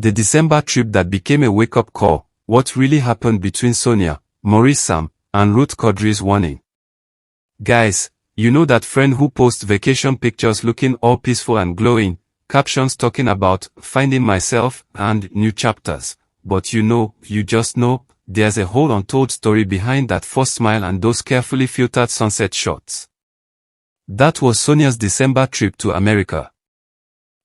The December trip that became a wake-up call. What really happened between Sonia, Maurice Sam, and Ruth Kadiri's warning. Guys, you know that friend who posts vacation pictures looking all peaceful and glowing, captions talking about finding myself and new chapters. But you just know, there's a whole untold story behind that first smile and those carefully filtered sunset shots. That was Sonia's December trip to America.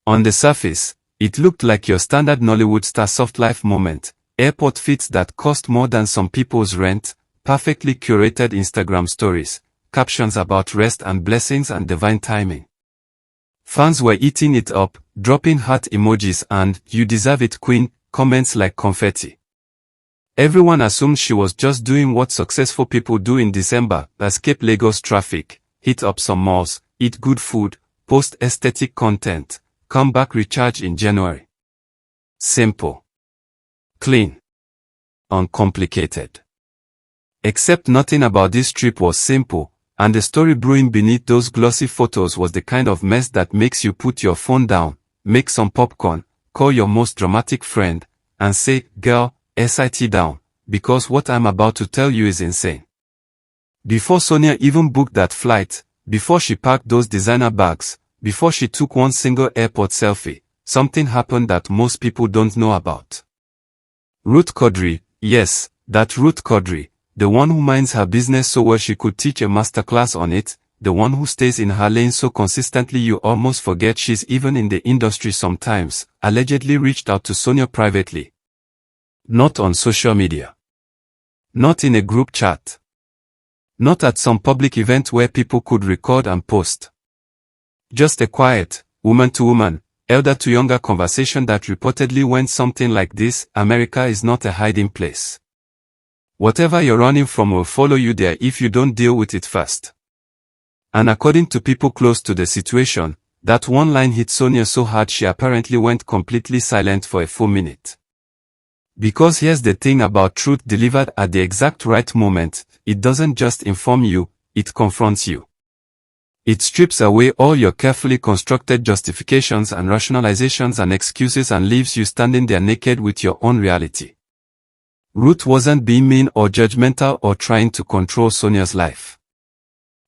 On the surface, it looked like your standard Nollywood star soft life moment, airport fits that cost more than some people's rent, perfectly curated Instagram stories, captions about rest and blessings and divine timing. Fans were eating it up, dropping heart emojis and "you deserve it queen" comments like confetti. Everyone assumed she was just doing what successful people do in December, escape Lagos traffic, hit up some malls, eat good food, post aesthetic content, come back recharge in January. Simple. Clean. Uncomplicated. Except nothing about this trip was simple, and the story brewing beneath those glossy photos was the kind of mess that makes you put your phone down, make some popcorn, call your most dramatic friend, and say, "Girl, sit down, because what I'm about to tell you is insane." Before Sonia even booked that flight, before she packed those designer bags, before she took one single airport selfie, something happened that most people don't know about. Ruth Kadiri, yes, that Ruth Kadiri, the one who minds her business so well she could teach a masterclass on it, the one who stays in her lane so consistently you almost forget she's even in the industry sometimes, allegedly reached out to Sonia privately. Not on social media. Not in a group chat. Not at some public event where people could record and post. Just a quiet, woman-to-woman, elder-to-younger conversation that reportedly went something like this: America is not a hiding place. Whatever you're running from will follow you there if you don't deal with it first. And according to people close to the situation, that one line hit Sonia so hard she apparently went completely silent for a full minute. Because here's the thing about truth delivered at the exact right moment, it doesn't just inform you, it confronts you. It strips away all your carefully constructed justifications and rationalizations and excuses and leaves you standing there naked with your own reality. Ruth wasn't being mean or judgmental or trying to control Sonia's life.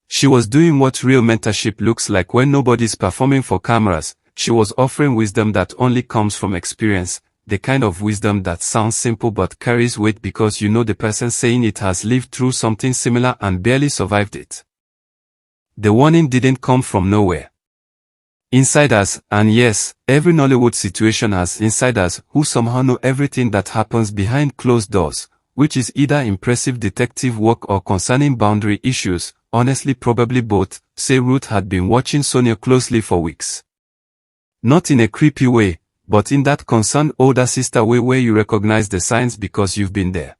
She was doing what real mentorship looks like when nobody's performing for cameras. She was offering wisdom that only comes from experience, the kind of wisdom that sounds simple but carries weight because you know the person saying it has lived through something similar and barely survived it. The warning didn't come from nowhere. Insiders, and yes, every Nollywood situation has insiders who somehow know everything that happens behind closed doors, which is either impressive detective work or concerning boundary issues, honestly probably both, say Ruth had been watching Sonia closely for weeks. Not in a creepy way, but in that concerned older sister way where you recognize the signs because you've been there.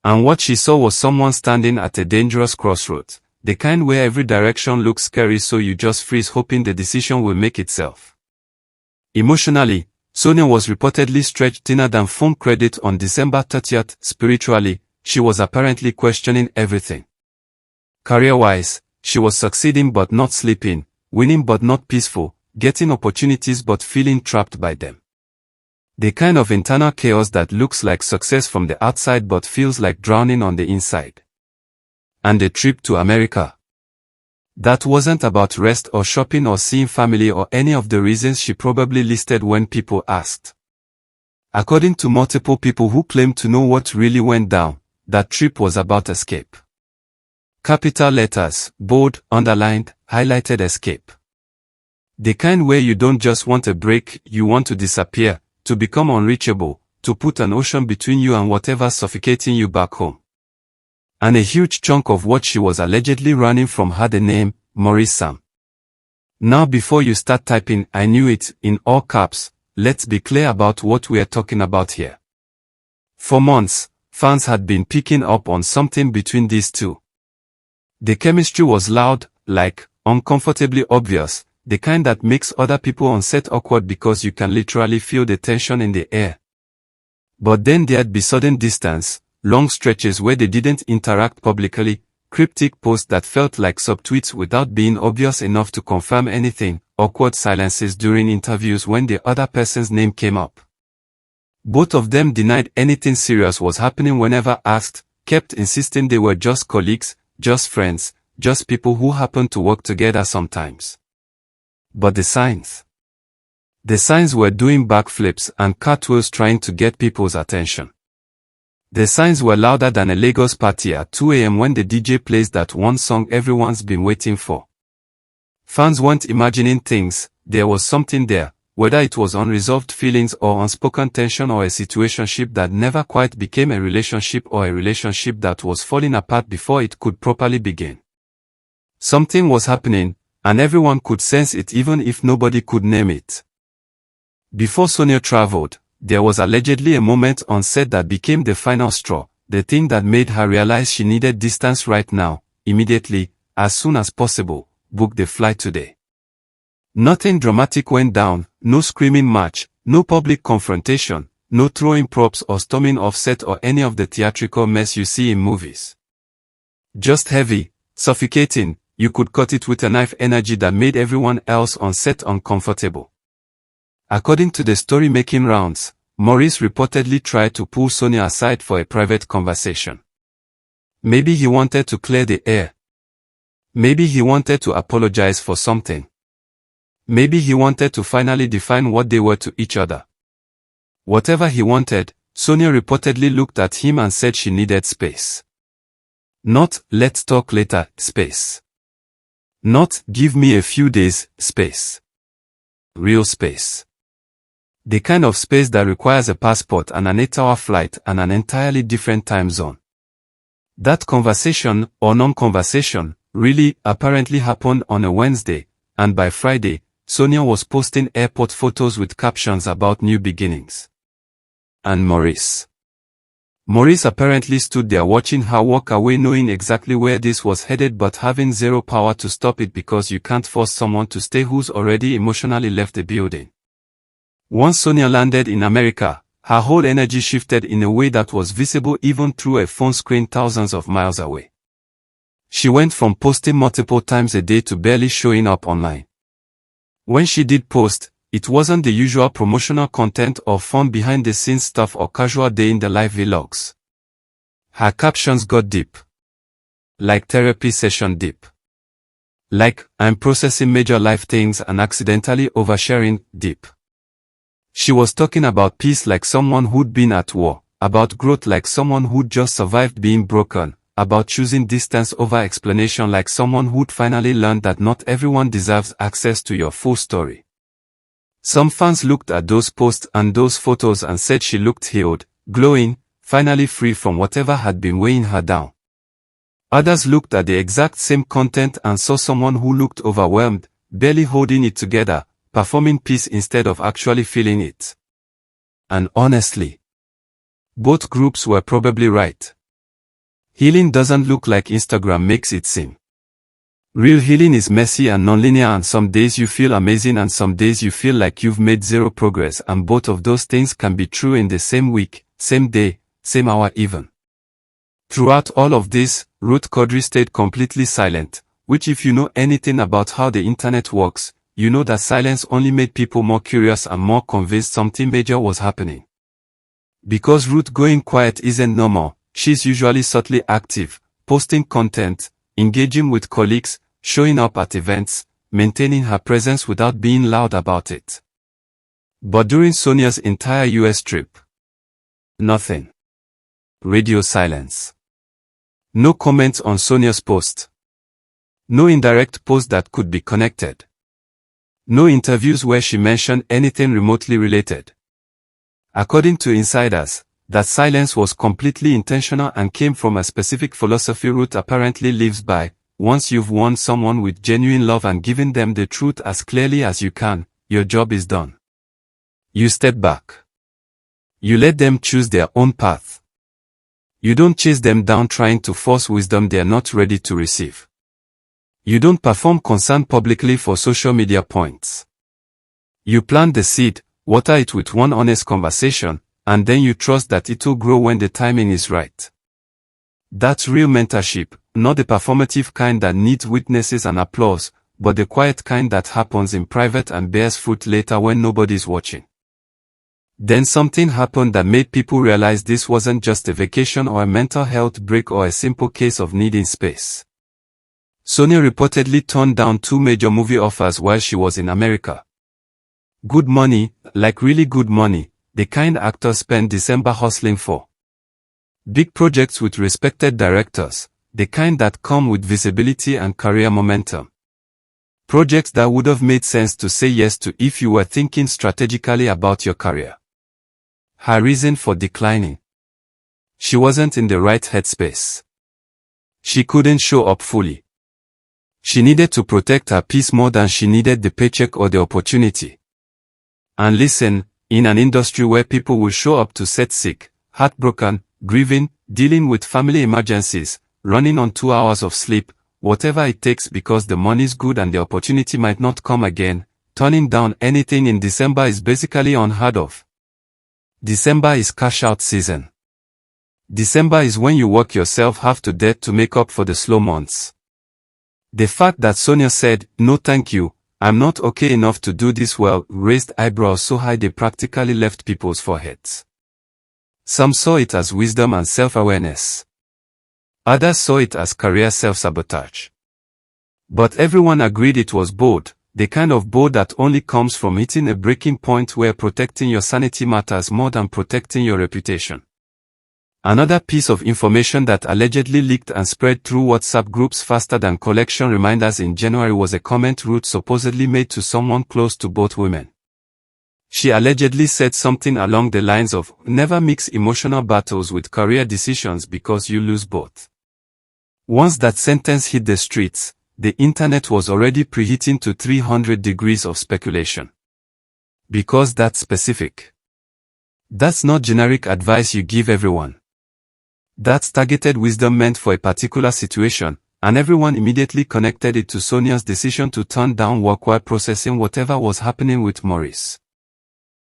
And what she saw was someone standing at a dangerous crossroads. The kind where every direction looks scary so you just freeze hoping the decision will make itself. Emotionally, Sonia was reportedly stretched thinner than phone credit on December 30th. Spiritually, she was apparently questioning everything. Career-wise, she was succeeding but not sleeping, winning but not peaceful, getting opportunities but feeling trapped by them. The kind of internal chaos that looks like success from the outside but feels like drowning on the inside. And the trip to America. That wasn't about rest or shopping or seeing family or any of the reasons she probably listed when people asked. According to multiple people who claimed to know what really went down, that trip was about escape. Capital letters, bold, underlined, highlighted escape. The kind where you don't just want a break, you want to disappear, to become unreachable, to put an ocean between you and whatever's suffocating you back home. And a huge chunk of what she was allegedly running from had the name, Maurice Sam. Now before you start typing "I knew it" in all caps, let's be clear about what we are talking about here. For months, fans had been picking up on something between these two. The chemistry was loud, like, uncomfortably obvious, the kind that makes other people on set awkward because you can literally feel the tension in the air. But then there'd be sudden distance, long stretches where they didn't interact publicly, cryptic posts that felt like subtweets without being obvious enough to confirm anything, awkward silences during interviews when the other person's name came up. Both of them denied anything serious was happening whenever asked, kept insisting they were just colleagues, just friends, just people who happened to work together sometimes. But the signs? The signs were doing backflips and cartwheels trying to get people's attention. The signs were louder than a Lagos party at 2 a.m. when the DJ plays that one song everyone's been waiting for. Fans weren't imagining things, there was something there, whether it was unresolved feelings or unspoken tension or a situationship that never quite became a relationship or a relationship that was falling apart before it could properly begin. Something was happening, and everyone could sense it even if nobody could name it. Before Sonia traveled, there was allegedly a moment on set that became the final straw, the thing that made her realize she needed distance right now, immediately, as soon as possible. Book the flight today. Nothing dramatic went down, no screaming match, no public confrontation, no throwing props or storming off set or any of the theatrical mess you see in movies. Just heavy, suffocating, you could cut it with a knife energy that made everyone else on set uncomfortable. According to the story making rounds, Maurice reportedly tried to pull Sonia aside for a private conversation. Maybe he wanted to clear the air. Maybe he wanted to apologize for something. Maybe he wanted to finally define what they were to each other. Whatever he wanted, Sonia reportedly looked at him and said she needed space. Not, let's talk later, space. Not, give me a few days, space. Real space. The kind of space that requires a passport and an 8-hour flight and an entirely different time zone. That conversation, or non-conversation, really, apparently happened on a Wednesday, and by Friday, Sonia was posting airport photos with captions about new beginnings. And Maurice. Maurice apparently stood there watching her walk away knowing exactly where this was headed but having zero power to stop it because you can't force someone to stay who's already emotionally left the building. Once Sonia landed in America, her whole energy shifted in a way that was visible even through a phone screen thousands of miles away. She went from posting multiple times a day to barely showing up online. When she did post, it wasn't the usual promotional content or fun behind-the-scenes stuff or casual day-in-the-life vlogs. Her captions got deep. Like therapy session deep. Like, I'm processing major life things and accidentally oversharing deep. She was talking about peace like someone who'd been at war, about growth like someone who'd just survived being broken, about choosing distance over explanation like someone who'd finally learned that not everyone deserves access to your full story. Some fans looked at those posts and those photos and said she looked healed, glowing, finally free from whatever had been weighing her down. Others looked at the exact same content and saw someone who looked overwhelmed, barely holding it together, performing peace instead of actually feeling it. And honestly, both groups were probably right. Healing doesn't look like Instagram makes it seem. Real healing is messy and nonlinear, and some days you feel amazing and some days you feel like you've made zero progress, and both of those things can be true in the same week, same day, same hour even. Throughout all of this, Ruth stayed completely silent, which if you know anything about how the internet works, you know that silence only made people more curious and more convinced something major was happening. Because Ruth going quiet isn't normal, she's usually subtly active, posting content, engaging with colleagues, showing up at events, maintaining her presence without being loud about it. But during Sonia's entire US trip, nothing. Radio silence. No comments on Sonia's post. No indirect post that could be connected. No interviews where she mentioned anything remotely related. According to insiders, that silence was completely intentional and came from a specific philosophy Ruth apparently lives by. Once you've won someone with genuine love and given them the truth as clearly as you can, your job is done. You step back. You let them choose their own path. You don't chase them down trying to force wisdom they're not ready to receive. You don't perform concern publicly for social media points. You plant the seed, water it with one honest conversation, and then you trust that it'll grow when the timing is right. That's real mentorship, not the performative kind that needs witnesses and applause, but the quiet kind that happens in private and bears fruit later when nobody's watching. Then something happened that made people realize this wasn't just a vacation or a mental health break or a simple case of needing space. Sonia reportedly turned down 2 major movie offers while she was in America. Good money, like really good money, the kind actors spend December hustling for. Big projects with respected directors, the kind that come with visibility and career momentum. Projects that would have made sense to say yes to if you were thinking strategically about your career. Her reason for declining: she wasn't in the right headspace. She couldn't show up fully. She needed to protect her peace more than she needed the paycheck or the opportunity. And listen, in an industry where people will show up to set sick, heartbroken, grieving, dealing with family emergencies, running on 2 hours of sleep, whatever it takes because the money's good and the opportunity might not come again, turning down anything in December is basically unheard of. December is cash-out season. December is when you work yourself half to death to make up for the slow months. The fact that Sonia said, "No thank you, I'm not okay enough to do this well," raised eyebrows so high they practically left people's foreheads. Some saw it as wisdom and self-awareness. Others saw it as career self-sabotage. But everyone agreed it was bold, the kind of bold that only comes from hitting a breaking point where protecting your sanity matters more than protecting your reputation. Another piece of information that allegedly leaked and spread through WhatsApp groups faster than collection reminders in January was a comment Ruth supposedly made to someone close to both women. She allegedly said something along the lines of, "Never mix emotional battles with career decisions because you lose both." Once that sentence hit the streets, the internet was already preheating to 300 degrees of speculation. Because that's specific. That's not generic advice you give everyone. That's targeted wisdom meant for a particular situation, and everyone immediately connected it to Sonia's decision to turn down work while processing whatever was happening with Maurice.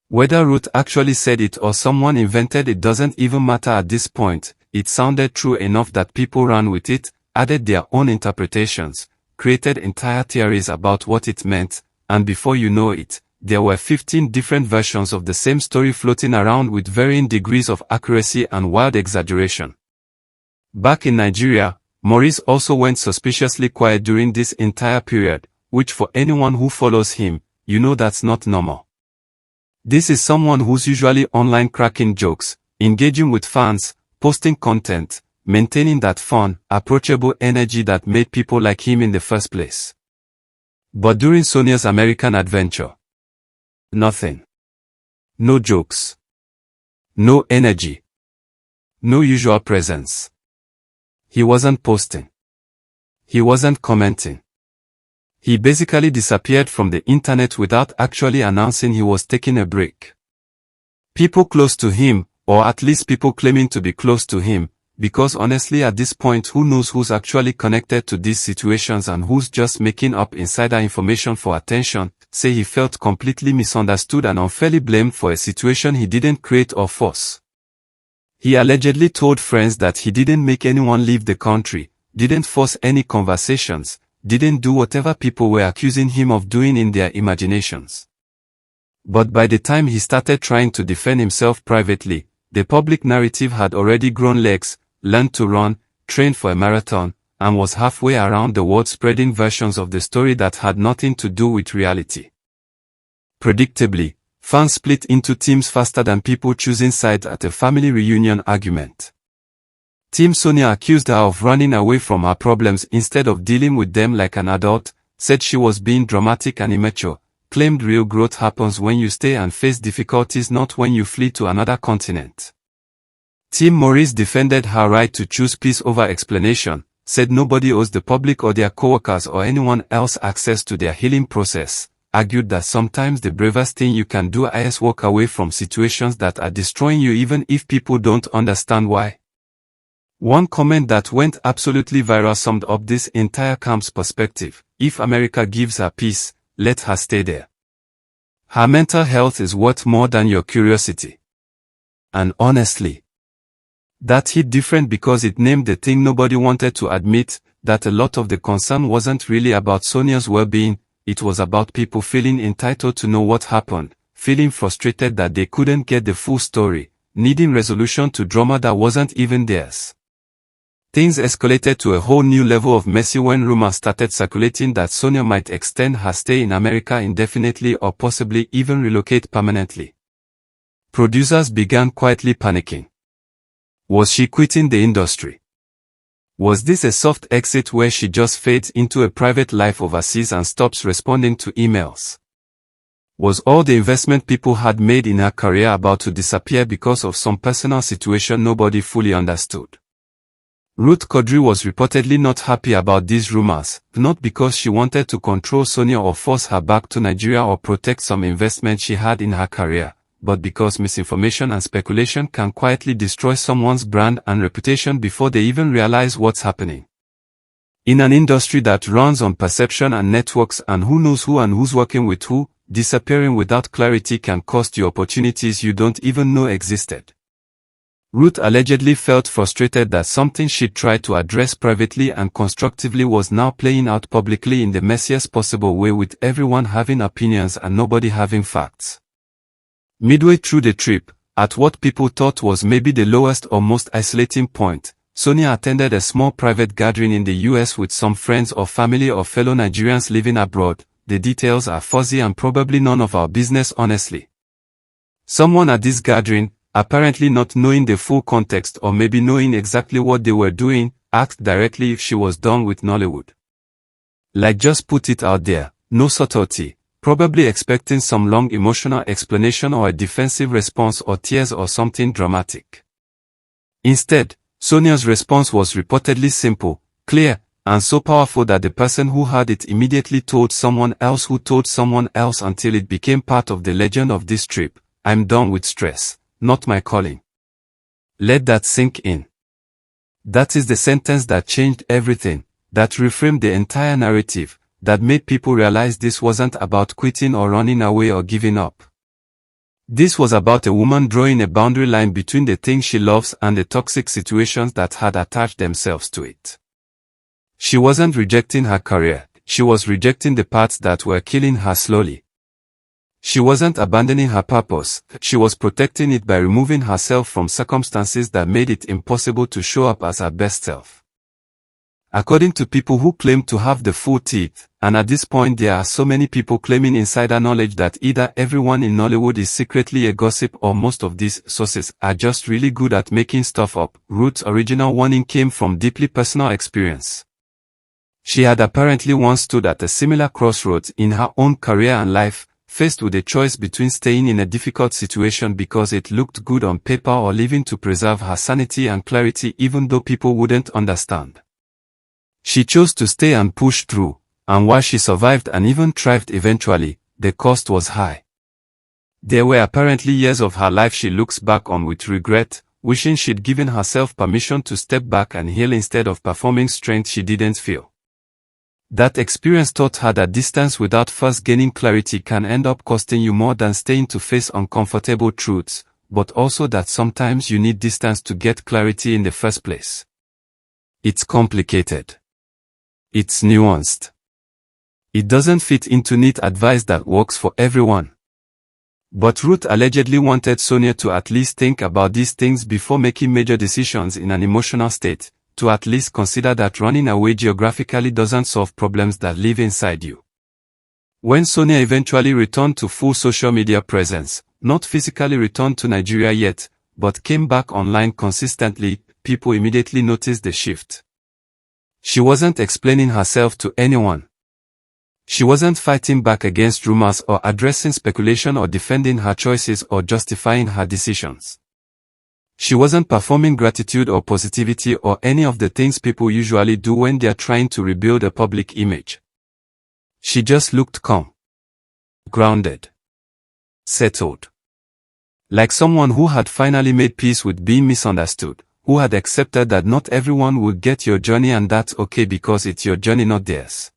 Whether Ruth actually said it or someone invented it doesn't even matter at this point. It sounded true enough that people ran with it, added their own interpretations, created entire theories about what it meant, and before you know it, there were 15 different versions of the same story floating around with varying degrees of accuracy and wild exaggeration. Back in Nigeria, Maurice also went suspiciously quiet during this entire period, which for anyone who follows him, you know that's not normal. This is someone who's usually online cracking jokes, engaging with fans, posting content, maintaining that fun, approachable energy that made people like him in the first place. But during Sonia's American adventure, nothing. No jokes. No energy. No usual presence. He wasn't posting. He wasn't commenting. He basically disappeared from the internet without actually announcing he was taking a break. People close to him, or at least people claiming to be close to him, because honestly at this point who knows who's actually connected to these situations and who's just making up insider information for attention, say he felt completely misunderstood and unfairly blamed for a situation he didn't create or force. He allegedly told friends that he didn't make anyone leave the country, didn't force any conversations, didn't do whatever people were accusing him of doing in their imaginations. But by the time he started trying to defend himself privately, the public narrative had already grown legs, learned to run, trained for a marathon, and was halfway around the world spreading versions of the story that had nothing to do with reality. Predictably, fans split into teams faster than people choosing sides at a family reunion argument. Team Sonia accused her of running away from her problems instead of dealing with them like an adult, said she was being dramatic and immature, claimed real growth happens when you stay and face difficulties, not when you flee to another continent. Team Maurice defended her right to choose peace over explanation, said nobody owes the public or their coworkers or anyone else access to their healing process, argued that sometimes the bravest thing you can do is walk away from situations that are destroying you even if people don't understand why. One comment that went absolutely viral summed up this entire camp's perspective: if America gives her peace, let her stay there. Her mental health is worth more than your curiosity. And honestly, that hit different because it named the thing nobody wanted to admit, that a lot of the concern wasn't really about Sonia's well-being, it was about people feeling entitled to know what happened, feeling frustrated that they couldn't get the full story, needing resolution to drama that wasn't even theirs. Things escalated to a whole new level of messy when rumors started circulating that Sonia might extend her stay in America indefinitely or possibly even relocate permanently. Producers began quietly panicking. Was she quitting the industry? Was this a soft exit where she just fades into a private life overseas and stops responding to emails? Was all the investment people had made in her career about to disappear because of some personal situation nobody fully understood? Ruth Kadiri was reportedly not happy about these rumors, not because she wanted to control Sonia or force her back to Nigeria or protect some investment she had in her career, but because misinformation and speculation can quietly destroy someone's brand and reputation before they even realize what's happening. In an industry that runs on perception and networks and who knows who and who's working with who, disappearing without clarity can cost you opportunities you don't even know existed. Ruth allegedly felt frustrated that something she'd tried to address privately and constructively was now playing out publicly in the messiest possible way, with everyone having opinions and nobody having facts. Midway through the trip, at what people thought was maybe the lowest or most isolating point, Sonia attended a small private gathering in the US with some friends or family or fellow Nigerians living abroad. The details are fuzzy and probably none of our business honestly. Someone at this gathering, apparently not knowing the full context or maybe knowing exactly what they were doing, asked directly if she was done with Nollywood. Like just put it out there, no subtlety, probably expecting some long emotional explanation or a defensive response or tears or something dramatic. Instead, Sonia's response was reportedly simple, clear, and so powerful that the person who heard it immediately told someone else who told someone else until it became part of the legend of this trip. I'm done with stress. Not my calling. Let that sink in. That is the sentence that changed everything, that reframed the entire narrative, that made people realize this wasn't about quitting or running away or giving up. This was about a woman drawing a boundary line between the things she loves and the toxic situations that had attached themselves to it. She wasn't rejecting her career, she was rejecting the parts that were killing her slowly. She wasn't abandoning her purpose, she was protecting it by removing herself from circumstances that made it impossible to show up as her best self. According to people who claim to have the full teeth, and at this point there are so many people claiming insider knowledge that either everyone in Nollywood is secretly a gossip or most of these sources are just really good at making stuff up, Ruth's original warning came from deeply personal experience. She had apparently once stood at a similar crossroads in her own career and life, faced with a choice between staying in a difficult situation because it looked good on paper or leaving to preserve her sanity and clarity even though people wouldn't understand. She chose to stay and push through, and while she survived and even thrived eventually, the cost was high. There were apparently years of her life she looks back on with regret, wishing she'd given herself permission to step back and heal instead of performing strength she didn't feel. That experience taught her that distance without first gaining clarity can end up costing you more than staying to face uncomfortable truths, but also that sometimes you need distance to get clarity in the first place. It's complicated. It's nuanced. It doesn't fit into neat advice that works for everyone. But Ruth allegedly wanted Sonia to at least think about these things before making major decisions in an emotional state, to at least consider that running away geographically doesn't solve problems that live inside you. When Sonia eventually returned to full social media presence, not physically returned to Nigeria yet, but came back online consistently, people immediately noticed the shift. She wasn't explaining herself to anyone. She wasn't fighting back against rumors or addressing speculation or defending her choices or justifying her decisions. She wasn't performing gratitude or positivity or any of the things people usually do when they're trying to rebuild a public image. She just looked calm, grounded, settled. Like someone who had finally made peace with being misunderstood, who had accepted that not everyone would get your journey and that's okay because it's your journey, not theirs.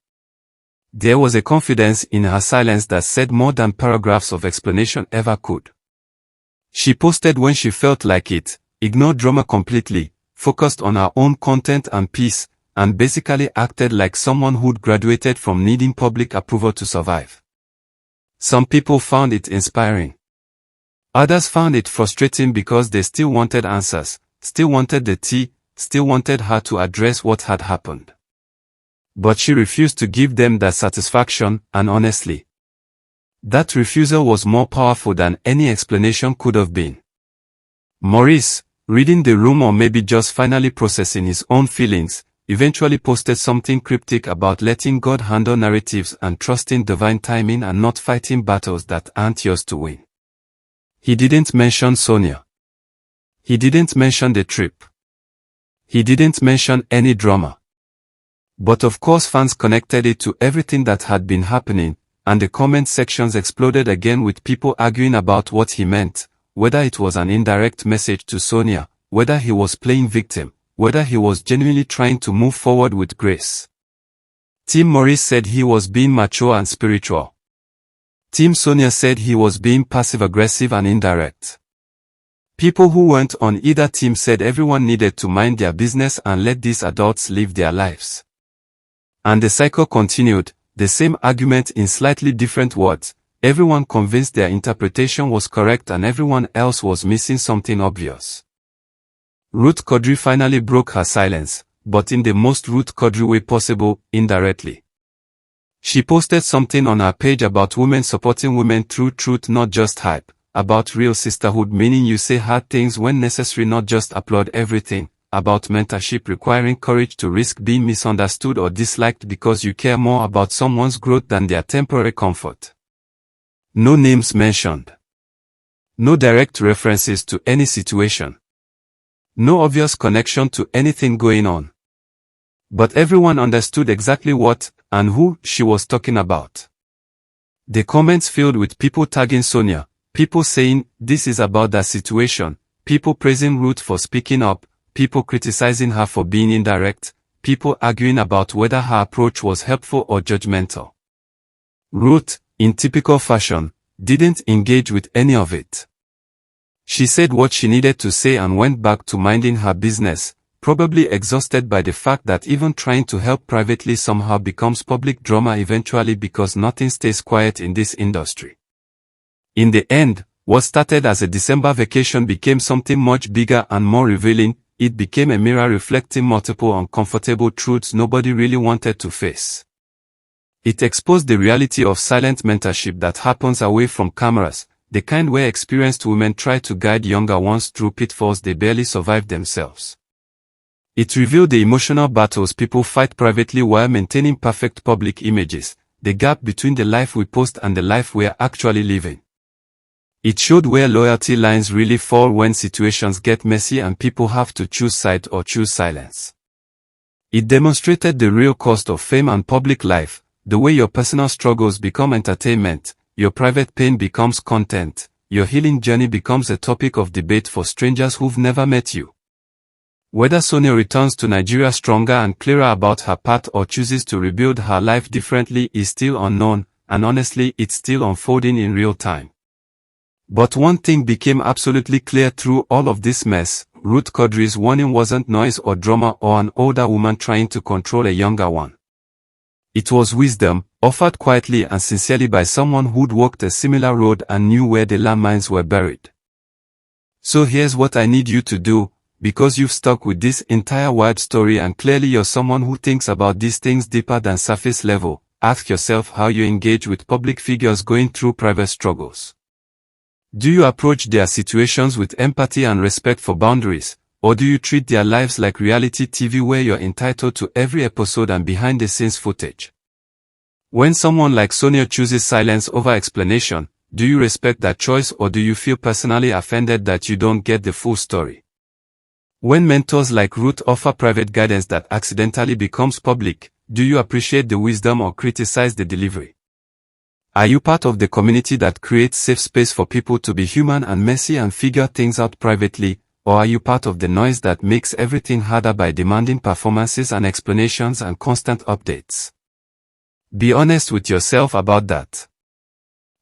There was a confidence in her silence that said more than paragraphs of explanation ever could. She posted when she felt like it, ignored drama completely, focused on her own content and peace, and basically acted like someone who'd graduated from needing public approval to survive. Some people found it inspiring. Others found it frustrating because they still wanted answers, still wanted the tea, still wanted her to address what had happened. But she refused to give them that satisfaction, and honestly, that refusal was more powerful than any explanation could have been. Maurice, reading the room or maybe just finally processing his own feelings, eventually posted something cryptic about letting God handle narratives and trusting divine timing and not fighting battles that aren't yours to win. He didn't mention Sonia. He didn't mention the trip. He didn't mention any drama. But of course fans connected it to everything that had been happening, and the comment sections exploded again with people arguing about what he meant, whether it was an indirect message to Sonia, whether he was playing victim, whether he was genuinely trying to move forward with grace. Team Maurice said he was being mature and spiritual. Team Sonia said he was being passive-aggressive and indirect. People who weren't on either team said everyone needed to mind their business and let these adults live their lives. And the cycle continued, the same argument in slightly different words, everyone convinced their interpretation was correct and everyone else was missing something obvious. Ruth Kadiri finally broke her silence, but in the most Ruth Kadiri way possible, indirectly. She posted something on her page about women supporting women through truth, not just hype, about real sisterhood, meaning you say hard things when necessary, not just applaud everything, about mentorship requiring courage to risk being misunderstood or disliked because you care more about someone's growth than their temporary comfort. No names mentioned. No direct references to any situation. No obvious connection to anything going on. But everyone understood exactly what and who she was talking about. The comments filled with people tagging Sonia, people saying, this is about that situation, people praising Ruth for speaking up, people criticizing her for being indirect, people arguing about whether her approach was helpful or judgmental. Ruth, in typical fashion, didn't engage with any of it. She said what she needed to say and went back to minding her business, probably exhausted by the fact that even trying to help privately somehow becomes public drama eventually because nothing stays quiet in this industry. In the end, what started as a December vacation became something much bigger and more revealing. It became a mirror reflecting multiple uncomfortable truths nobody really wanted to face. It exposed the reality of silent mentorship that happens away from cameras, the kind where experienced women try to guide younger ones through pitfalls they barely survive themselves. It revealed the emotional battles people fight privately while maintaining perfect public images, the gap between the life we post and the life we are actually living. It showed where loyalty lines really fall when situations get messy and people have to choose side or choose silence. It demonstrated the real cost of fame and public life, the way your personal struggles become entertainment, your private pain becomes content, your healing journey becomes a topic of debate for strangers who've never met you. Whether Sonia returns to Nigeria stronger and clearer about her path or chooses to rebuild her life differently is still unknown, and honestly it's still unfolding in real time. But one thing became absolutely clear through all of this mess, Ruth Kadiri's warning wasn't noise or drama or an older woman trying to control a younger one. It was wisdom, offered quietly and sincerely by someone who'd walked a similar road and knew where the landmines were buried. So here's what I need you to do, because you've stuck with this entire wild story and clearly you're someone who thinks about these things deeper than surface level. Ask yourself how you engage with public figures going through private struggles. Do you approach their situations with empathy and respect for boundaries, or do you treat their lives like reality TV where you're entitled to every episode and behind-the-scenes footage? When someone like Sonia chooses silence over explanation, do you respect that choice or do you feel personally offended that you don't get the full story? When mentors like Ruth offer private guidance that accidentally becomes public, do you appreciate the wisdom or criticize the delivery? Are you part of the community that creates safe space for people to be human and messy and figure things out privately, or are you part of the noise that makes everything harder by demanding performances and explanations and constant updates? Be honest with yourself about that.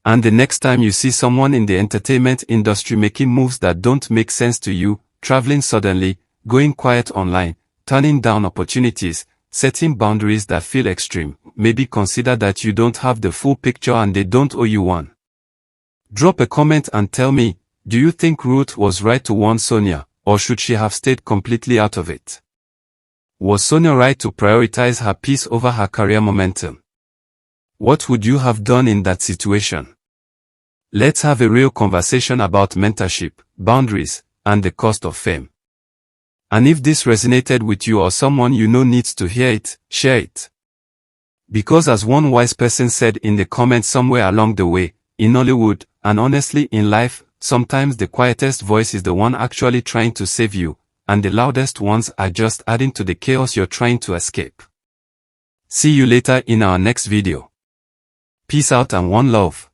And the next time you see someone in the entertainment industry making moves that don't make sense to you, traveling suddenly, going quiet online, turning down opportunities, setting boundaries that feel extreme. Maybe consider that you don't have the full picture and they don't owe you one. Drop a comment and tell me, do you think Ruth was right to warn Sonia, or should she have stayed completely out of it? Was Sonia right to prioritize her peace over her career momentum? What would you have done in that situation? Let's have a real conversation about mentorship, boundaries, and the cost of fame. And if this resonated with you or someone you know needs to hear it, share it. Because as one wise person said in the comments somewhere along the way, in Hollywood, and honestly in life, sometimes the quietest voice is the one actually trying to save you, and the loudest ones are just adding to the chaos you're trying to escape. See you later in our next video. Peace out and one love.